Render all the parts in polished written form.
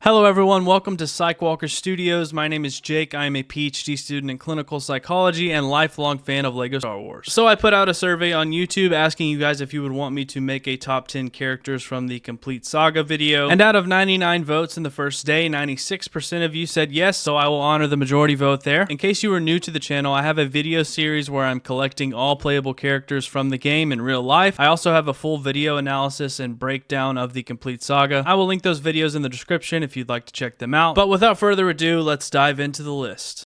Hello everyone, welcome to Psychwalker Studios. My name is Jake. I am a PhD student in clinical psychology and lifelong fan of LEGO Star Wars. So I put out a survey on YouTube asking you guys if you would want me to make a top 10 characters from the complete Saga video. And out of 99 votes in the first day, 96% of you said yes, so I will honor the majority vote there. In case you were new to the channel, I have a video series where I'm collecting all playable characters from the game in real life. I also have a full video analysis and breakdown of the complete Saga. I will link those videos in the description if you'd like to check them out. But without further ado, let's dive into the list.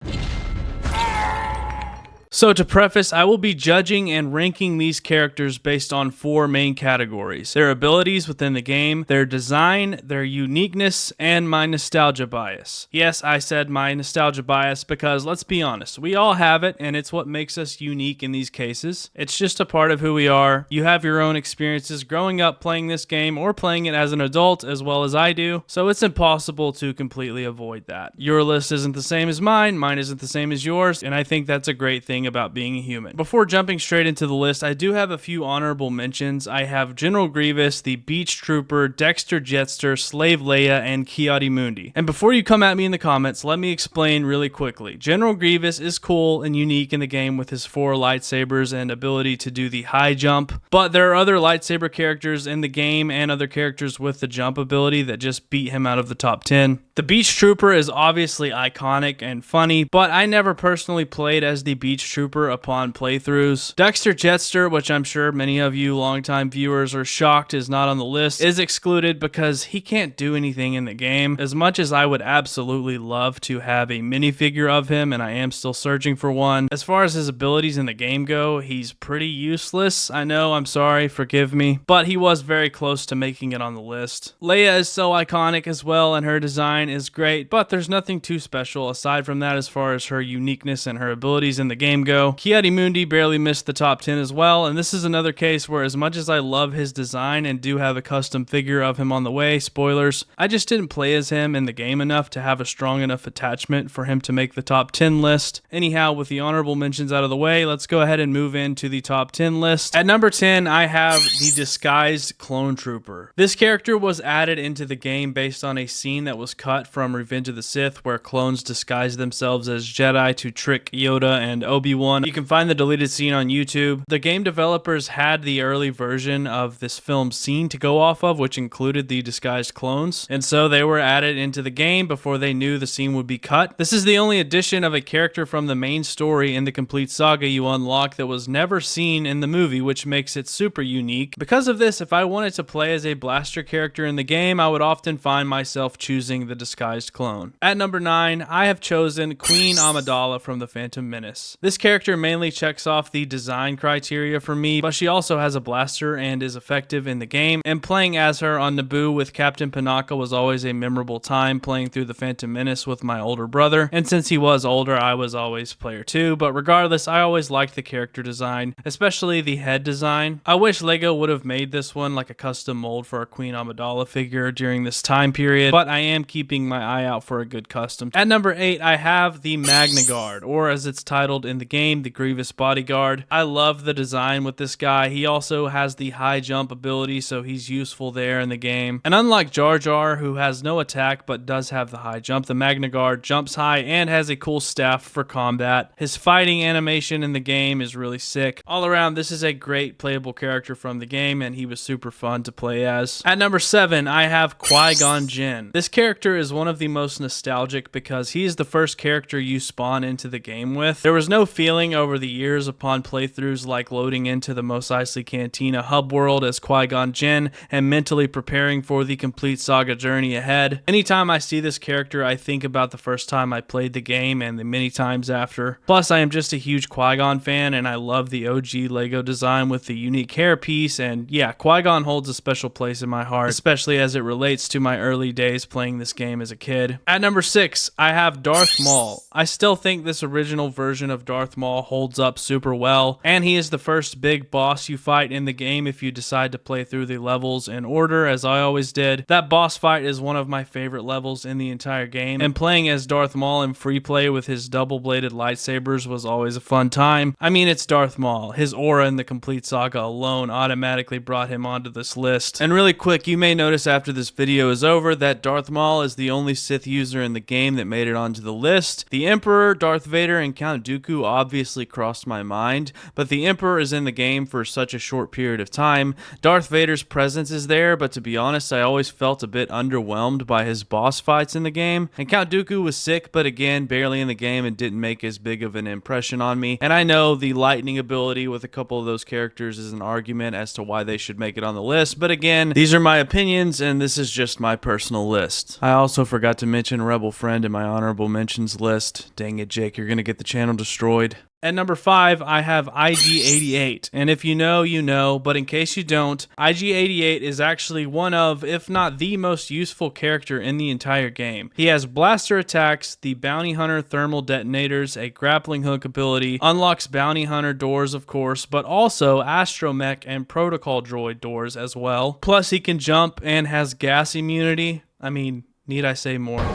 So to preface, I will be judging and ranking these characters based on 4 main categories: their abilities within the game, their design, their uniqueness, and my nostalgia bias. Yes, I said my nostalgia bias because, let's be honest, we all have it, and it's what makes us unique in these cases. It's just a part of who we are. You have your own experiences growing up playing this game or playing it as an adult, as well as I do, so it's impossible to completely avoid that. Your list isn't the same as mine isn't the same as yours, and I think that's a great thing about being a human. Before jumping straight into the list, I do have a few honorable mentions. I have General Grievous, the Beach Trooper, Dexter Jetster, Slave Leia, and Ki-Adi-Mundi. And before you come at me in the comments, let me explain really quickly. General Grievous is cool and unique in the game with his 4 lightsabers and ability to do the high jump, but there are other lightsaber characters in the game and other characters with the jump ability that just beat him out of the top 10. The Beach Trooper is obviously iconic and funny, but I never personally played as the Beach Trooper upon playthroughs. Dexter Jetster, which I'm sure many of you longtime viewers are shocked is not on the list, is excluded because he can't do anything in the game. As much as I would absolutely love to have a minifigure of him, and I am still searching for one, as far as his abilities in the game go, he's pretty useless. I know, I'm sorry, forgive me, but he was very close to making it on the list. Leia is so iconic as well, and her design is great, but there's nothing too special aside from that as far as her uniqueness and her abilities in the game go. Ki-Adi-Mundi barely missed the top 10 as well, and this is another case where as much as I love his design and do have a custom figure of him on the way, spoilers, I just didn't play as him in the game enough to have a strong enough attachment for him to make the top 10 list. Anyhow, with the honorable mentions out of the way, let's go ahead and move into the top 10 list. At number 10, I have the Disguised Clone Trooper. This character was added into the game based on a scene that was cut from Revenge of the Sith where clones disguise themselves as Jedi to trick Yoda and Obi-Wan. You can find the deleted scene on YouTube. The game developers had the early version of this film scene to go off of, which included the disguised clones, and so they were added into the game before they knew the scene would be cut. This is the only addition of a character from the main story in the complete saga you unlock that was never seen in the movie, which makes it super unique. Because of this, if I wanted to play as a blaster character in the game, I would often find myself choosing the disguised clone. At number 9, I have chosen Queen Amidala from The Phantom Menace. This character mainly checks off the design criteria for me, but she also has a blaster and is effective in the game, and playing as her on Naboo with Captain Panaka was always a memorable time playing through The Phantom Menace with my older brother, and since he was older, I was always player 2, but regardless, I always liked the character design, especially the head design. I wish LEGO would have made this one like a custom mold for a Queen Amidala figure during this time period, but I am keeping my eye out for a good custom. At number 8, I have the Magna Guard, or as it's titled in the game, the Grievous Bodyguard. I love the design with this guy. He also has the high jump ability, so he's useful there in the game. And unlike Jar Jar, who has no attack but does have the high jump, the Magna Guard jumps high and has a cool staff for combat. His fighting animation in the game is really sick. All around, this is a great playable character from the game, and he was super fun to play as. At number 7, I have Qui-Gon Jinn. This character is one of the most nostalgic because he is the first character you spawn into the game with. There was no feeling over the years upon playthroughs like loading into the Mos Eisley Cantina hub world as Qui-Gon Jinn and mentally preparing for the complete saga journey ahead. Anytime I see this character, I think about the first time I played the game and the many times after. Plus, I am just a huge Qui-Gon fan, and I love the OG LEGO design with the unique hairpiece, and yeah, Qui-Gon holds a special place in my heart, especially as it relates to my early days playing this game as a kid. At number 6, I have Darth Maul. I still think this original version of Darth Darth Maul holds up super well, and he is the first big boss you fight in the game if you decide to play through the levels in order, as I always did. That boss fight is one of my favorite levels in the entire game, and playing as Darth Maul in free play with his double-bladed lightsabers was always a fun time. I mean, it's Darth Maul. His aura in the complete saga alone automatically brought him onto this list. And really quick, you may notice after this video is over that Darth Maul is the only Sith user in the game that made it onto the list. The Emperor, Darth Vader, and Count Dooku obviously crossed my mind, but the Emperor is in the game for such a short period of time. Darth Vader's presence is there, but to be honest, I always felt a bit underwhelmed by his boss fights in the game. And Count Dooku was sick, but again, barely in the game and didn't make as big of an impression on me. And I know the lightning ability with a couple of those characters is an argument as to why they should make it on the list, but again, these are my opinions and this is just my personal list. I also forgot to mention Rebel Friend in my honorable mentions list. Dang it, Jake, you're gonna get the channel destroyed. At number 5, I have IG-88, and if you know, you know, but in case you don't, IG-88 is actually one of, if not the most useful character in the entire game. He has blaster attacks, the bounty hunter thermal detonators, a grappling hook ability, unlocks bounty hunter doors of course, but also astromech and protocol droid doors as well. Plus he can jump and has gas immunity. I mean, need I say more?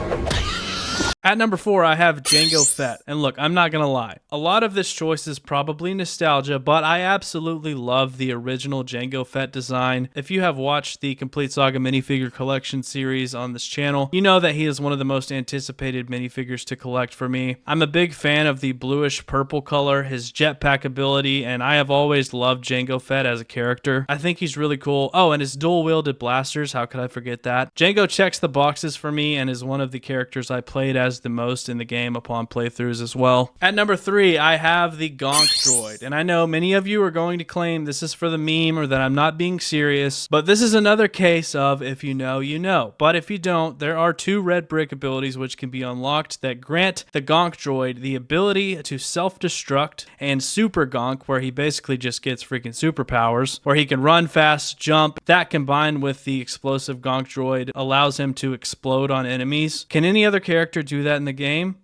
At number 4, I have Jango Fett. And look, I'm not gonna lie. A lot of this choice is probably nostalgia, but I absolutely love the original Jango Fett design. If you have watched the Complete Saga minifigure collection series on this channel, you know that he is one of the most anticipated minifigures to collect for me. I'm a big fan of the bluish purple color, his jetpack ability, and I have always loved Jango Fett as a character. I think he's really cool. Oh, and his dual-wielded blasters, how could I forget that? Jango checks the boxes for me and is one of the characters I played as the most in the game upon playthroughs as well. At number 3, I have the Gonk droid, and I know many of you are going to claim this is for the meme or that I'm not being serious, but this is another case of if you know, you know. But if you don't, there are 2 red brick abilities which can be unlocked that grant the Gonk droid the ability to self-destruct, and Super Gonk, where he basically just gets freaking superpowers, where he can run fast, jump. That combined with the explosive Gonk droid allows him to explode on enemies. Can any other character do that in the game?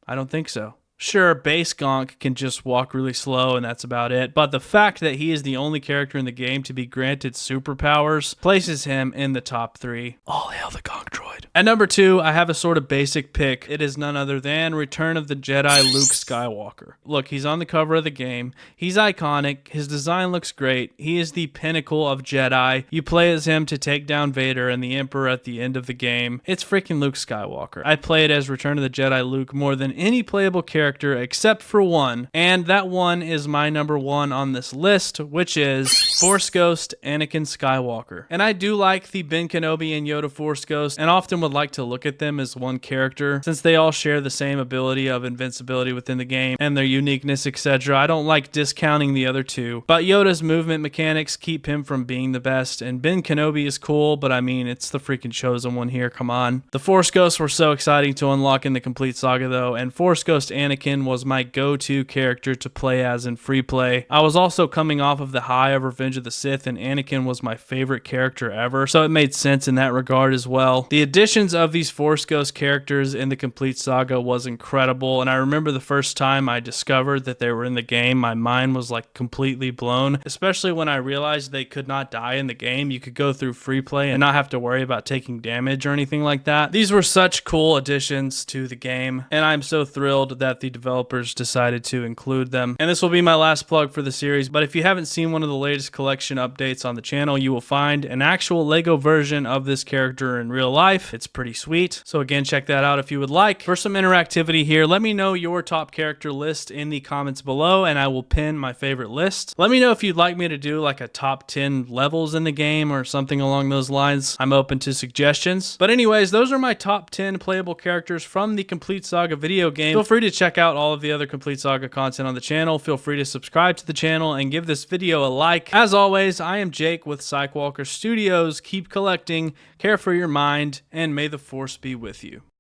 I don't think so. Sure, base Gonk can just walk really slow and that's about it, but the fact that he is the only character in the game to be granted superpowers places him in the top 3. All hail the Gonk droid. At number 2, I have a sort of basic pick. It is none other than Return of the Jedi Luke Skywalker. Look, he's on the cover of the game. He's iconic. His design looks great. He is the pinnacle of Jedi. You play as him to take down Vader and the Emperor at the end of the game. It's freaking Luke Skywalker. I played as Return of the Jedi Luke more than any playable character except for one, and that one is my number 1 on this list, which is Force Ghost Anakin Skywalker. And I do like the Ben Kenobi and Yoda Force Ghost, and often would like to look at them as one character, since they all share the same ability of invincibility within the game and their uniqueness, etc. I don't like discounting the other 2, but Yoda's movement mechanics keep him from being the best, and Ben Kenobi is cool, but I mean, it's the freaking chosen one here, come on. The Force Ghosts were so exciting to unlock in the Complete Saga though, and Force Ghost Anakin was my go-to character to play as in free play. I was also coming off of the high of Revenge of the Sith, and Anakin was my favorite character ever, so it made sense in that regard as well. The additions of these Force Ghost characters in the Complete Saga was incredible, and I remember the first time I discovered that they were in the game, my mind was like completely blown, especially when I realized they could not die in the game. You could go through free play and not have to worry about taking damage or anything like that. These were such cool additions to the game, and I'm so thrilled that the developers decided to include them. And this will be my last plug for the series, but if you haven't seen one of the latest collection updates on the channel, you will find an actual Lego version of this character in real life. It's pretty sweet. So again, check that out if you would like. For some interactivity here, let me know your top character list in the comments below, and I will pin my favorite list. Let me know if you'd like me to do like a top 10 levels in the game or something along those lines. I'm open to suggestions. But anyways, those are my top 10 playable characters from the Complete Saga video game. Feel free to check out all of the other Complete Saga content on the channel. Feel free to subscribe to the channel and give this video a like. As always, I am Jake with Psychwalker Studios. Keep collecting, care for your mind, and may the Force be with you.